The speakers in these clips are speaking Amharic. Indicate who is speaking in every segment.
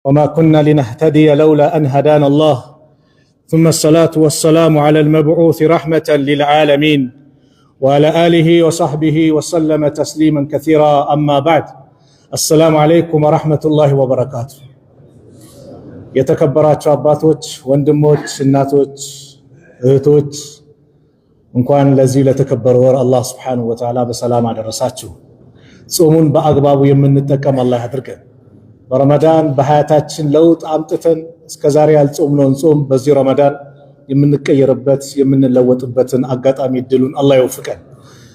Speaker 1: وما كنا لنهتدي لولا أن هدانا الله ثم الصلاة والسلام على المبعوث رحمة للعالمين وعلى آله وصحبه وسلم تسليما كثيرا أما بعد السلام عليكم ورحمة الله وبركاته የተከበራችሁ አባቶች ወንድሞች እናቶች እህቶች እንኳን ለዚህ ለተከበረ ወር አላህ Subhanahu Wa Ta'ala በሰላም አደረሳችሁ ጾሙን በአግባቡ የምንጠቀም አላህ ያድርገን በረመዳን በሐያታችን ለውጥ አምጥተን እስከዛሬ ያልጾምነውን ጾም በዚህ ረመዳን የምንቀየርበት የምንለወጥበትን አጋጣሚ ድሉን አላህ ይወፍቀን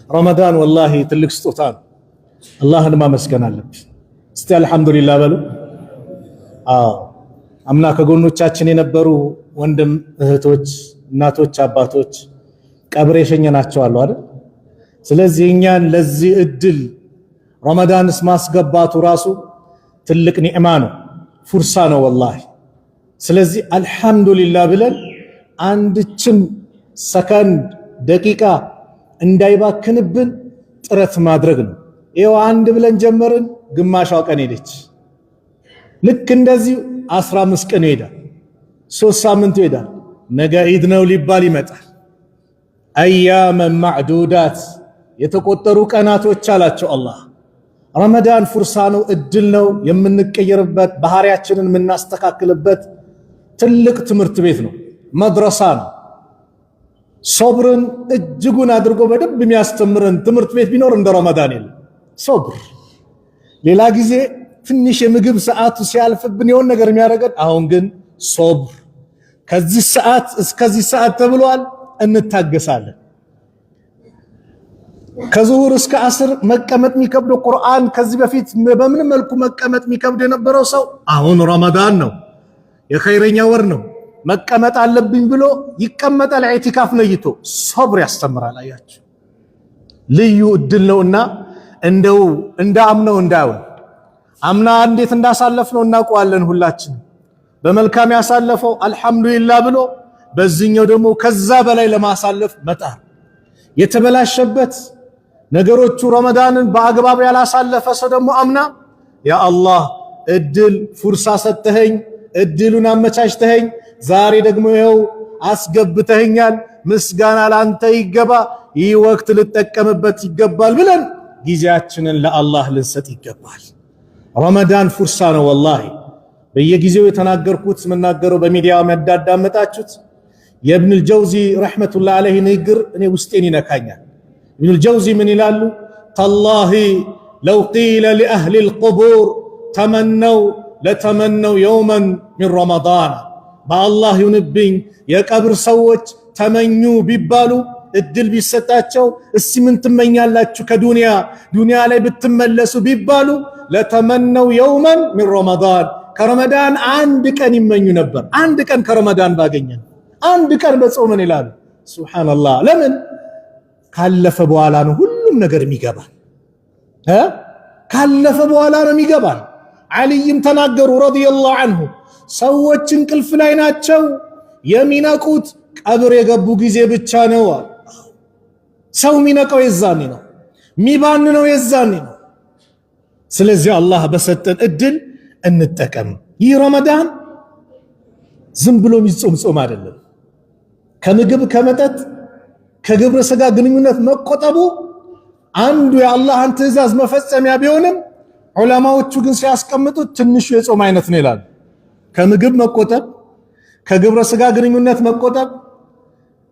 Speaker 1: ረመዳን ወላሂ ትልቅ ስጦታ ነው አላህን ማመስገን አለብን እስቲ አልহামዱሊላህ በሉ አምና ከጎኖቻችን የነበሩ ወንድም እህቶች እናቶች አባቶች ቀብር የሸኘናቸው አሉ አይደል ስለዚህ እኛን ለዚህ እድል ረመዳንስ ማስገባቱ ራሱ ትልቅ ኒዕማ ነው ፍርሳ ነው ወላሂ ስለዚህ አልহামዱሊላህ ብለን አንድችም ሰከንድ ደቂቃ እንዳይባክንብን ጥረት ማድረግ ነው ይሄው አንድ ብለን ጀመርን ግማሻው ቀን ሄደች ልክ እንደዚህ 15 ቀን ይሄዳል 3 ሳምንት ይሄዳል ነገ ኢድ ነው ሊባል ይመጣል አያመ ማዕዱዳት የተቆጠሩ ቀናቶች አላቸው አላህ ረመዳን ፍርሳ ነው እድል ነው የምንቀየርበት ባህሪያችንን የምናስተካክልበት ትልቅ ትምህርት ቤት ነው መድረሳ ነው ሶብርን እጅጉን አድርጎ በደንብ የሚያስተምረን ትምህርት ቤት ቢኖር እንደ ረመዳን የለም ሶብር ሌላ ጊዜ ትንሽ የምግብ ሰዓቱ ሲያልፍብን የሆነ ነገር የሚያደርገን አሁን ግን ሶብር ከዚህ ሰዓት እስከዚህ ሰዓት ተብሏል እንታገሳለን ከዙሁር እስከ አስር መቀመጥ የሚከብደው ቁርአን ከዚህ በፊት በምን መልኩ መቀመጥ የሚከብድ የነበረው ሰው አሁን ረመዳን ነው የኸይረኛ ወር ነው መቀመጥ አለብኝ ብሎ ይቀመጣል ኢዕቲካፍ ነይቶ ሶብር ያስተምራል አያችሁ ልዩ እድል ነውና እንደው እንዳምነው እንዳው አምና እንዴት እንዳሳለፍነው እናውቀዋለን ሁላችን በመልካም ያሳለፈው አልহামዱሊላህ ብሎ በዚህኛው ደግሞ ከዛ በላይ ለማሳለፍ መጣር የተበላሸበት ነገሮቹ ረመዳንን በአግባብ ያላሳለፈ ሰው ደግሞ አምና ያ አላህ እድል ፍርሳ ሰጥተኸኝ እድሉን አመቻችተኸኝ ዛሬ ደግሞ ይኸው አስገብተኸኛል ምስጋና ላንተ ይገባ ይህ ወቅት ልጠቀምበት ይገባል ብለን ጊዜያችንን ለአላህ ልንሰጥ ይገባል ረመዳን ፍርሳ ነው ወላሂ በየጊዜው የተናገርኩት መናገረው በሚዲያ መዳዳመጣችሁት የኢብኑ አልጀውዚ ረህመቱላህ ዐለይሂ ንግግር እኔ ውስጤን ይነካኛል ኢብኑ አልጀውዚ ምን ይላሉ ተላሂ ለው ቂለ ለአህሊ القبور ተመነው ለተመነው የውመን ሚን ረመዳን በአላህ ይሁንብኝ የቀብር ሰዎች ተመኙ ቢባሉ እድል ቢሰጣቸው እስቲ ምን ትመኛላችሁ ከዱንያ ላይ ብትመለሱ ቢባሉ ለተመነው የውመን ሚን ረመዳን ከረመዳን አንድ ቀን ይመኙ ነበር አንድ ቀን ከረመዳን ባገኘን አንድ ቀን በጾመን ይላሉ ሱብሃንአላህ ለምን ካለፈ በኋላ ነው ሁሉም ነገር የሚገባን ካለፈ በኋላ ነው የሚገባን አልይም ተናገሩ ረዲየላሁ ዐንሁ ሰዎች እንቅልፍ ላይ ናቸው የሚነቁት ቀብር የገቡ ጊዜ ብቻ ነው ሰው የሚነቀው የዛኔ ነው ሚባንነው የዛኔ ነው ስለዚህ አላህ በሰጠን እድል እንጠቀም ይህ ረመዳን ዝም ብሎ የሚጾም ጾም አይደለም ከምግብ ከመጠጥ ከግብረ ስጋ ግንኙነት መቆጠቡ አንዱ የአላህን ትእዛዝ መፈጸሚያ ቢሆንም ዑለማዎቹ ግን ሲያስቀምጡት ትንሹ የጾም አይነት ነው ይላሉ ከምግብ መቆጠብ ከግብረ ስጋ ግንኙነት መቆጠብ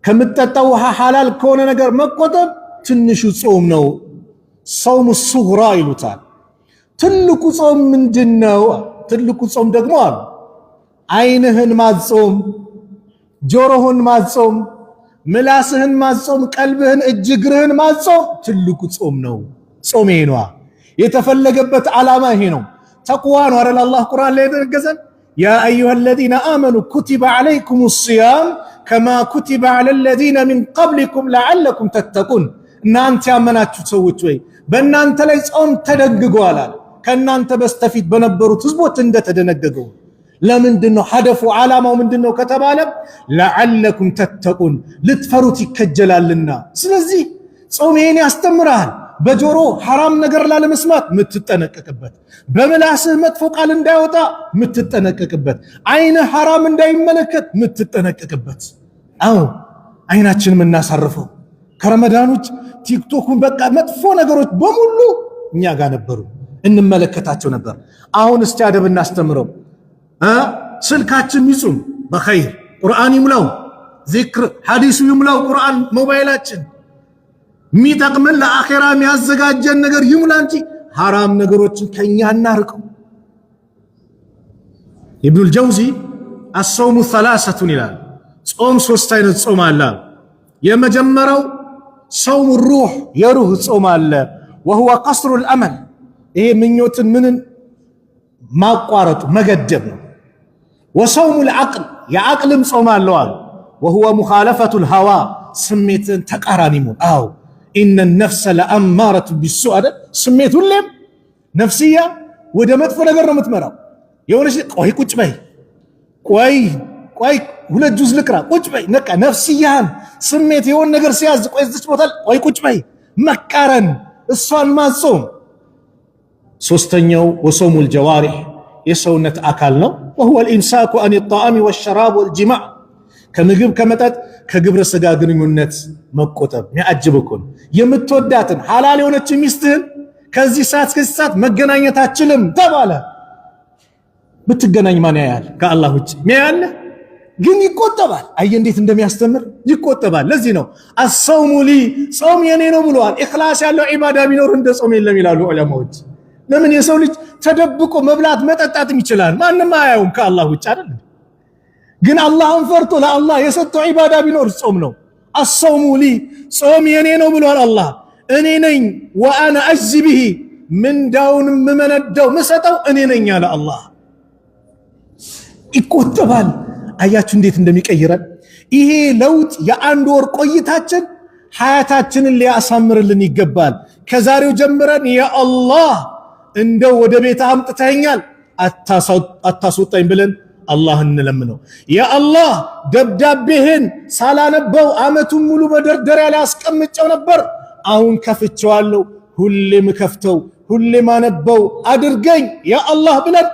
Speaker 1: ከምትጠጣው ውሃ ሐላል ከሆነ ነገር መቆጠብ ትንሹ ጾም ነው ጾም ሱግራ ይሉታል ትልቁ ጾም ምንድነው ትልቁ ጾም ደግሞ አሉ አይንህን ማጾም ጆሮህን ማጾም ምላስህን ማጾም ቀልብህን እጅግርህን ማጾም ትልቁ ጾም ነው ጾም ይሄ ነው የተፈለገበት ዓላማ ይሄ ነው ተቅዋ ነው አይደል አላህ ቁርአን ላይ ደረገዘን ያ አዩሃ الذين آمنوا كتب عليكم الصيام كما كتب على الذين من قبلكم لعلكم تتقون እናንተ ያመናችሁ ሰዎች ወይ በእናንተ ላይ ጾም ተደንግጓል ከናንተ በስተፊት በነበሩት ህዝቦች እንደተደነገገው ለምንድነው ሐደፉ ዓላማው ምንድነው ከተባለ لعلكم تتقون ልትፈሩት ይከጀላልና ስለዚህ ጾም ይሄን ያስተምራል በጆሮ حرام ነገር ላለመስማት ምትጠነቀቅበት በመላስህ መጥፎ ቃል እንዳይወጣ ምትጠነቀቅበት አይነ حرام እንዳይመለከት ምትጠነቀቅበት አው አይናችን ምናሳርፈው ከረመዳኖች ቲክቶክን በቃ መጥፎ ነገሮች በሙሉ እኛ ጋር ነበሩ እንመለከታቸው ነበር አሁን እስቲ አደብ እናስተምረው ስልካችን ይጹም በخير ቁርአን ይሙላው ዚክር ሐዲስ ይሙላው ቁርአን ሞባይላችን ሚጠቅመን ለአኺራ የሚያዘጋጀን ነገር ይሙላ እንጂ حرام ነገሮችን ከኛ እናርቀው ኢብኑ አልጀውዚ الصوم ثلاثه ይላል ጾም ሶስት አይነት ጾም አለ የመጀመሪያው صوم الروح የሩህ ጾም አለ وهو قصر الامل ይሄ ምኞትን ምንን ማቋረጥ መገደብ ነው وصوم العقل የዓቅልም ጾም አለው وهو مخالفه الهوى ስሜትን ተቃራኒ ነው አው ان النفس لاماره بالسوء ስሜት ሁሌም ነፍስያ ወደ መጥፎ ነገር ነው የምትመራው የሆነሽ ቆይ ቁጭ በይ ቆይ ሁለት ጁዝ ልቅራ ቁጭ በይ ነቃ ነፍስያን ስሜት የሆነ ነገር ሲያዝ ቆይ እዚህ ቦታ ቆይ ቁጭ በይ መቃረን እሷን ማጾም ሶስተኛው وصوم الجوارح የሰውነት አካል ነው وهو الامساك عن الطعام والشراب والجماع ከምግብ ከመጠጥ ከግብረ ስጋ ግንኙነት መቆጠብ የሚያጅብኩን የምትወዳትን ሐላል የሆነች ሚስትህን ከዚህ ሰዓት እስከዚህ ሰዓት መገናኘት አትችልም ተባለ ብትገናኝ ማን ያያል ከአላህ ውጭ ያያል ግን ይቆጠባል አየ እንዴት እንደሚያስተምር ይቆጠባል ለዚህ ነው الصوم لي ጾም የኔ ነው ብለዋል ኢኽላስ ያለው ዒባዳ ቢኖር እንደ ጾም የለም ይላሉ ዑለማዎች ለምን የሰው ልጅ ተደብቆ መብላት መጠጣትም ይችላል ማንንም አያዩም ከአላህ ውጭ አይደል ግን አላህን ፈርቶ ለአላህ የሰጠው ዒባዳ ቢኖር ጾም ነው الصوم لي ጾም የኔ ነው ብለዋል አላህ እኔ ነኝ وانا اجزي به من داون መመነደው መሰጠው እኔ ነኝ ያለ አላህ ይቆጠባል አያችሁ እንዴት እንደሚቀይረን ይሄ ለውጥ የአንድ ወር ቆይታችን ሐያታችንን ሊያሳምርልን ይገባል ከዛሬው ጀምረን ያ አላህ እንደው ወደ ቤት አምጥተኛል አታስወጣኝ ብለን አላህን እንለምነው ያ አላህ ደብዳቤህን ሳላነበው አመቱን ሙሉ በደርደሪያ ላይ አስቀምጨው ነበር አሁን ከፍቼዋለሁ ሁሌም ከፍተው ሁሌም አነበው አድርገኝ ያ አላህ ብለን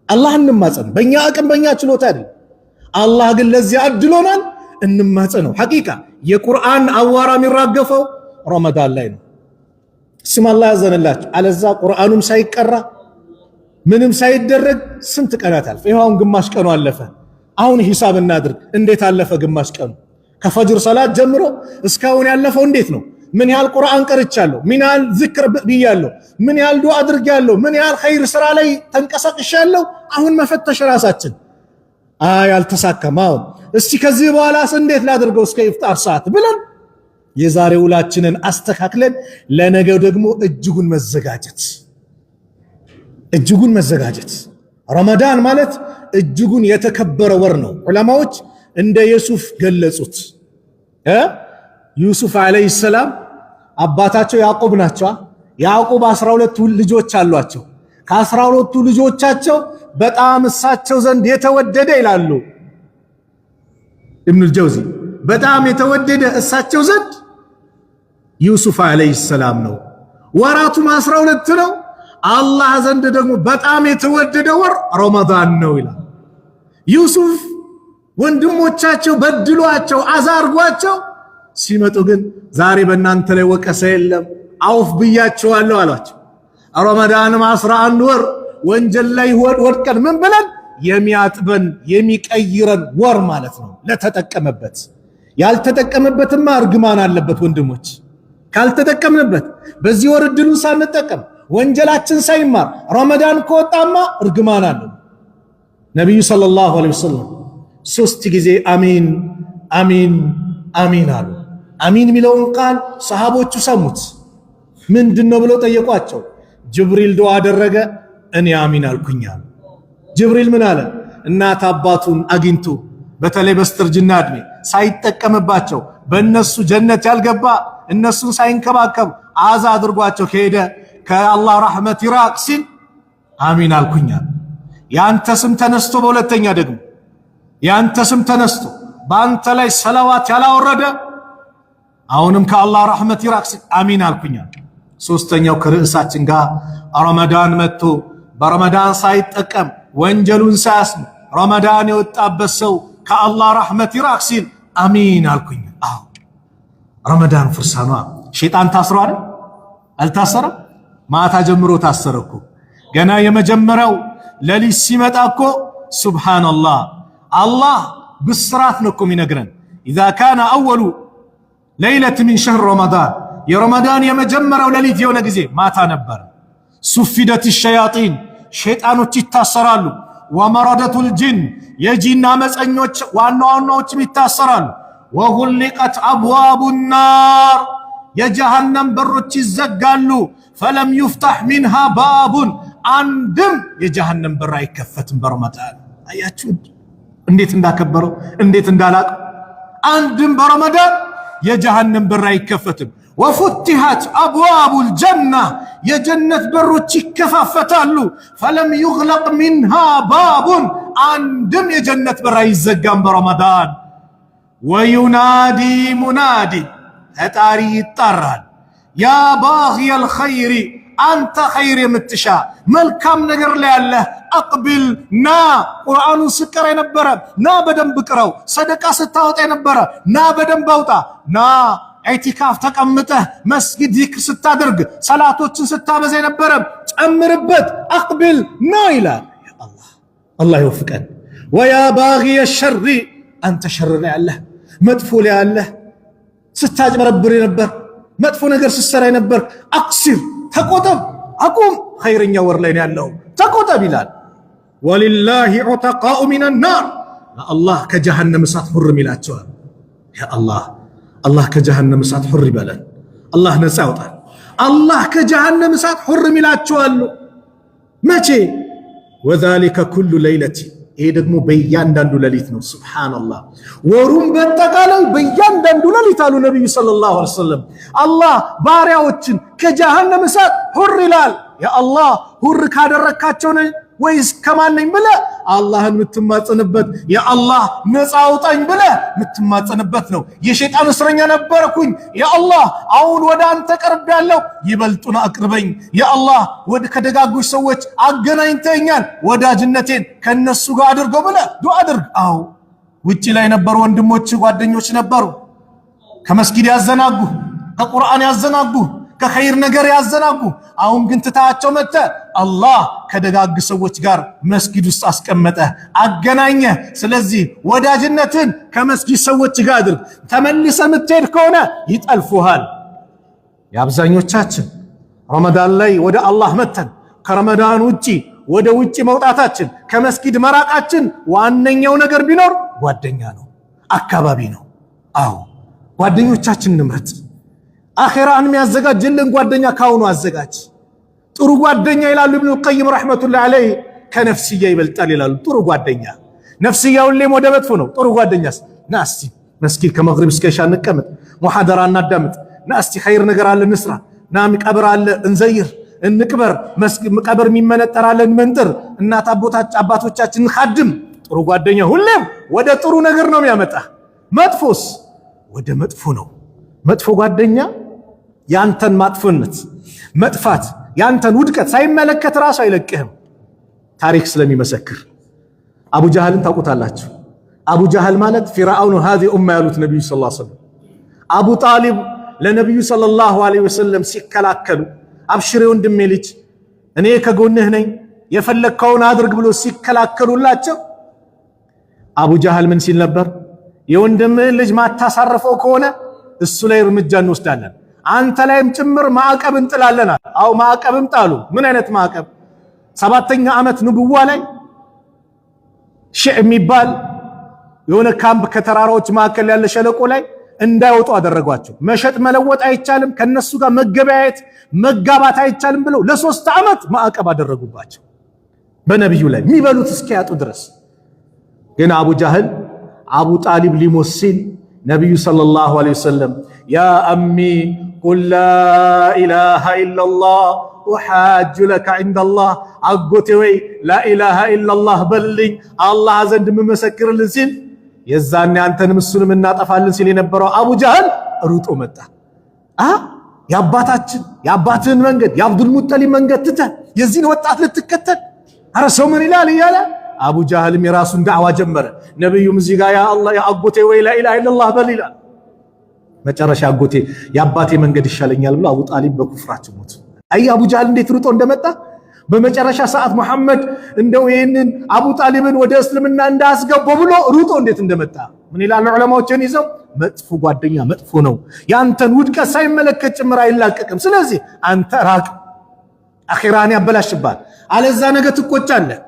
Speaker 1: አላህን እንማጸን በእኛ አቅም በእኛ ችሎታ አይደል አላህ ግን ለዚህ አድሎናል እንማጸነው ሐቂቃ የቁርአን አዋራ የሚራገፈው ረመዳን ላይ ነው ስም አላህ ያዘነላችሁ አለዛ ቁርአኑም ሳይቀራ ምንም ሳይደረግ ስንት ቀናት አልፈ ይሄው ግማሽ ቀኑ አለፈ አሁን ሂሳብ እናድርግ እንዴት አለፈ ግማሽ ቀኑ ከፈጅር ሰላት ጀምሮ እስካሁን ያለፈው እንዴት ነው ምን ያህል ቁርአን ቀርቻለሁ ምን ያህል ዝክር ብያለሁ ምን ያህል ዱዓ አድርጌያለሁ ምን ያህል ኸይር ስራ ላይ ተንቀሳቅሻለሁ አሁን መፈተሽ ራሳችን አልተሳካም እስቲ ከዚህ በኋላስ እንዴት ላድርገው እስከ ኢፍጣር ሰዓት ብለን የዛሬ ውላችንን አስተካክለን ለነገው ደግሞ እጅጉን መዘጋጀት ረመዳን ማለት እጅጉን የተከበረ ወር ነው ዑለማዎች እንደ ዩሱፍ ገለጹት ዩሱፍ አለይሂ ሰላም አባታቸው ያዕቆብ ናቸው ያዕቆብ 12 ልጆች አሏቸው ከ12ቱ ልጆቻቸው በጣም እሳቸው ዘንድ የተወደደ ይላሉ ኢብኑ አልጀውዚ በጣም የተወደደ እሳቸው ዘንድ ዩሱፍ አለይሂ ሰላም ነው ወራቱም 12 ነው አላህ ዘንድ ደግሞ በጣም የተወደደ ወር ረመዳን ነው ይላል ዩሱፍ ወንድሞቻቸው በድሏቸው አዛርጓቸው ሲመጡ ግን ዛሬ በእናንተ ላይ ወቀሰ የለም አውፍ ብያቸዋለሁ አሏቸው ረመዳንም 11 ወር ወንጀል ላይ ወድቀን ምን ብለን የሚያጥበን የሚቀይረን ወር ማለት ነው ለተጠቀመበት ያልተጠቀመበትማ እርግማን አለበት ወንድሞች ካልተጠቀምንበት በዚህ ወር እድሉን ሳንጠቀም ወንጀላችን ሳይማር ረመዳን ከወጣማ እርግማን አለው ነብዩ ሰለላሁ ዐለይሂ ወሰለም 3 ጊዜ አሚን አሚን አሚን አሉ አሚን ሚለውን ቃል ሰሃቦቹ ሰሙት ምንድነው ብለው ጠየቋቸው ጅብሪል ዱዓ አደረገ እኔ አሚን አልኩኛል ጅብሪል ምን አለ እናት አባቱን አግኝቶ በተለይ በስተርጅና እድሜ ሳይጠቀምባቸው በእነሱ ጀነት ያልገባ እነሱን ሳይንከባከብ አዛ አድርጓቸው ከሄደ ከአላህ ረህመት ይራቅ ሲል አሚን አልኩኛል ያንተ ስም ተነስቶ በሁለተኛ ደግሞ ያንተ ስም ተነስቶ ባንተ ላይ ሰላዋት ያላወረደ አሁንም ከአላህ ረህመት ይራቅ አሚን አልኩኝ። ሶስተኛው ከርዕሳችን ጋር ረመዳን መጥቶ በረመዳን ሳይጠቀም ወንጀሉን ሳያስብ ረመዳን የወጣበት ሰው ከአላህ ረህመት ይራቅ ሲል አሚን አልኩኝ። አዎ ረመዳን ፍርሳኗ ሸይጣን ታስሮ አይደል? አልታሰረም? ማታ ጀምሮ ታሰረኩ። ገና የመጀመሪያው ለሊት ሲመጣ እኮ ሱብሃንአላህ አላህ ብስራት ነው እኮ የሚነግረን ኢዛ ካነ አወሉ ለይለት ሚን ሸህር ረመዳን የረመዳን የመጀመሪያው ለሊት የሆነ ጊዜ ማታ ነበር። ሱፊደት ሸያጢን ሸይጣኖች ይታሰራሉ። ወመረደቱል ጂን የጂን አመፀኞች ዋና ዋናዎችም ይታሰራሉ። ወጉልቀት አብዋቡ ናር የጀሃነም በሮች ይዘጋሉ። ፈለም ዩፍታህ ሚንሃ ባቡን አንድም የጀሃነም በር አይከፈትም በረመዳን። አያችሁ እንዴት እንዳከበረው እንዴት እንዳላቀ። አንድም በረመዳን የጀሃነም በር አይከፈትም። ወፉቲሃት አብዋቡል ጀና የጀነት በሮች ይከፋፈታሉ። ፈለም ዩግለቅ ሚንሃ ባቡን አንድም የጀነት በር አይዘጋም በረመዳን። ወዩናዲ ሙናዲ ተጣሪ ይጣራል። ያ ባግየል ኸይሪ አንተ ኸይር የምትሻ መልካም ነገር ላይ ያለ አቅቢል ና ቁርአኑን ስቀራ የነበረ ና በደንብ ቅረው። ሰደቃ ስታወጣ የነበረ ና በደንብ አውጣ። ና ኢዕቲካፍ ተቀምጠህ መስጊድ ዚክር ስታደርግ ሰላቶችን ስታበዛ የነበረ ጨምርበት። አቅቢል ና ይላል አላህ። አላህ ይወፍቀን። ወያ ባግየ ሸሪ አንተ ሸር ላይ ያለ መጥፎ ላይ ያለ ስታጭበረብር የነበር መጥፎ ነገር ስትሰራ የነበር አክሲር ተቆጠብ፣ አቁም። ኸይረኛ ወር ላይ ያለው ተቆጠብ ይላል። ወሊላሂ ዑተቃኡ ሚነን ናር አላህ ከጀሃነም እሳት ሁርም ይላቸዋል። ያ አላህ አላህ ከጀሃነም እሳት ሁር ይበለን። አላህ ነፃ ያውጣል። አላህ ከጀሃነም እሳት ሁርም ይላቸዋል። መቼ? ወዛሊከ ኩሉ ለይለቲ ይሄ ደግሞ በእያንዳንዱ ሌሊት ነው። ሱብሃንአላህ ወሩን በጠቃላይ በእያንዳንዱ ሌሊት አሉ ነብዩ ሰለላሁ ዐለይሂ ወሰለም አላህ ባሪያዎችን ከጀሃነም እሳት ሁር ይላል። ያ አላህ ሁር ካደረካቸው ነው ወይስ ከማንኝ ብለ አላህን ምትማጸንበት ያ አላህ ነፃ አውጣኝ ብለ ምትማጸንበት ነው። የሸይጣን እስረኛ ነበርኩኝ ያ አላህ አሁን ወደ አንተ ቀርብ ያለው ይበልጡን አቅርበኝ ያ አላህ ወደ ከደጋጎች ሰዎች አገናኝተኛል ወዳጅነቴን ከነሱ ጋር አድርገው ብለ ዱዓ አድርግ። አው ውጪ ላይ ነበሩ ወንድሞች ጓደኞች ነበሩ ከመስጊድ ያዘናጉ ከቁርአን ያዘናጉ ከኸይር ነገር ያዘናጉ። አሁን ግን ትታቸው መተ አላህ ከደጋግ ሰዎች ጋር መስጊድ ውስጥ አስቀመጠ አገናኘ። ስለዚህ ወዳጅነትን ከመስጊድ ሰዎች ጋር አድርግ። ተመልሰ ምትሄድ ከሆነ ይጠልፉሃል። የአብዛኞቻችን ረመዳን ላይ ወደ አላህ መተን ከረመዳን ውጪ ወደ ውጪ መውጣታችን ከመስጊድ መራቃችን ዋነኛው ነገር ቢኖር ጓደኛ ነው፣ አካባቢ ነው። አዎ ጓደኞቻችን እንምረጥ። አኺራን የሚያዘጋጅልን ጓደኛ ካሁኑ አዘጋጅ። ጥሩ ጓደኛ ይላሉ ኢብኑ ቀይም ረህመቱላሂ ዐለይሂ ከነፍስያ ይበልጣል ይላሉ። ጥሩ ጓደኛ ነፍስያው ሁሌም ወደ መጥፎ ነው። ጥሩ ጓደኛስ ና እስቲ መስጊድ ከመግሪብ እስከ ኢሻ እንቀመጥ፣ ሙሐደራ እናዳምጥ፣ ና እስቲ ኸይር ነገር አለ እንስራ፣ ና ቀብር አለ እንዘይር እንቅበር፣ ቀብር የሚመነጠር አለ እንመንጥር፣ እናት አባቶቻችን እንኻድም። ጥሩ ጓደኛ ሁሌም ወደ ጥሩ ነገር ነው የሚያመጣ። መጥፎስ ወደ መጥፎ ነው። መጥፎ ጓደኛ ያንተን ማጥፎነት መጥፋት ያንተን ውድቀት ሳይመለከት ራሱ አይለቅህም። ታሪክ ስለሚመሰክር አቡ ጀህልን ታውቁታላችሁ። አቡ ጀህል ማለት ፊርዓውን هذه ኡማ ያሉት ነብዩ ሰለላሁ ዐለይሂ ወሰለም አቡ ጣሊብ ለነብዩ ሰለላሁ ዐለይሂ ወሰለም ሲከላከሉ አብሽሬ ወንድሜ ልጅ እኔ ከጎንህ ነኝ የፈለከውን አድርግ ብሎ ሲከላከሉላቸው አቡ ጀህል ምን ሲል ነበር? የወንድምህ ልጅ ማታሳርፈው ከሆነ እሱ ላይ እርምጃ እንወስዳለን፣ አንተ ላይም ጭምር ማዕቀብ እንጥላለን። አው ማዕቀብም ጣሉ። ምን አይነት ማዕቀብ? 7ኛ ዓመት ንቡዋ ላይ ሺዕ የሚባል የሆነ ካምፕ ከተራራዎች ማዕከል ያለ ሸለቆ ላይ እንዳይወጡ አደረጓቸው። መሸጥ መለወጥ አይቻልም፣ ከነሱ ጋር መገበያየት መጋባት አይቻልም ብለው ለ3 ዓመት ማዕቀብ አደረጉባቸው በነብዩ ላይ የሚበሉት እስኪያጡ ድረስ። ግን አቡ ጀህል አቡ ጣሊብ ሊሞት ሲል ነብዩ ሰለላሁ ዐለይሂ ወሰለም ያ አሚ ቁል ላ ኢላሃ ኢላላህ ወሐጅ ለከ ዐንደላህ አጎቴ ወይ ላ ኢላሃ ኢላላህ በልኝ አላህ ዘንድ መመስክርልን ሲል የዛኔ አንተንም እሱንም እናጠፋልን ሲል የነበረው አቡ ጀህል ሩጦ መጣ። የአባትህን መንገድ የአብዱል ሙጠሊብ መንገድ ትተህ የዚህን ወጣት ልትከተል? አረ ሰው ምን ይላል እያለ አቡ ጃህልም የራሱን ዳዕዋ ጀመረ። ነብዩም እዚህ ጋር ያ አላህ ያ አጎቴ ወይ ላ ኢላሃ ኢላላህ በል ይላል። መጨረሻ አጎቴ የአባቴ መንገድ ይሻለኛል ብሎ አቡ ጣሊብ በኩፍራቸው ሞቱ። አይ አቡ ጃህል እንዴት ሩጦ እንደመጣ በመጨረሻ ሰዓት መሐመድ እንደው ይሄንን አቡ ጣሊብን ወደ እስልምና እንዳስገባው ብሎ ሩጦ እንዴት እንደመጣ ምን ይላሉ ዑለማዎችን ይዘው መጥፎ ጓደኛ መጥፎ ነው። ያንተን ውድቀት ሳይመለከት ጭምር አይላቀቅም። ስለዚህ አንተ ራቅ፣ አኺራን ያበላሽባል። አለዛ ነገ ትቆጫለህ።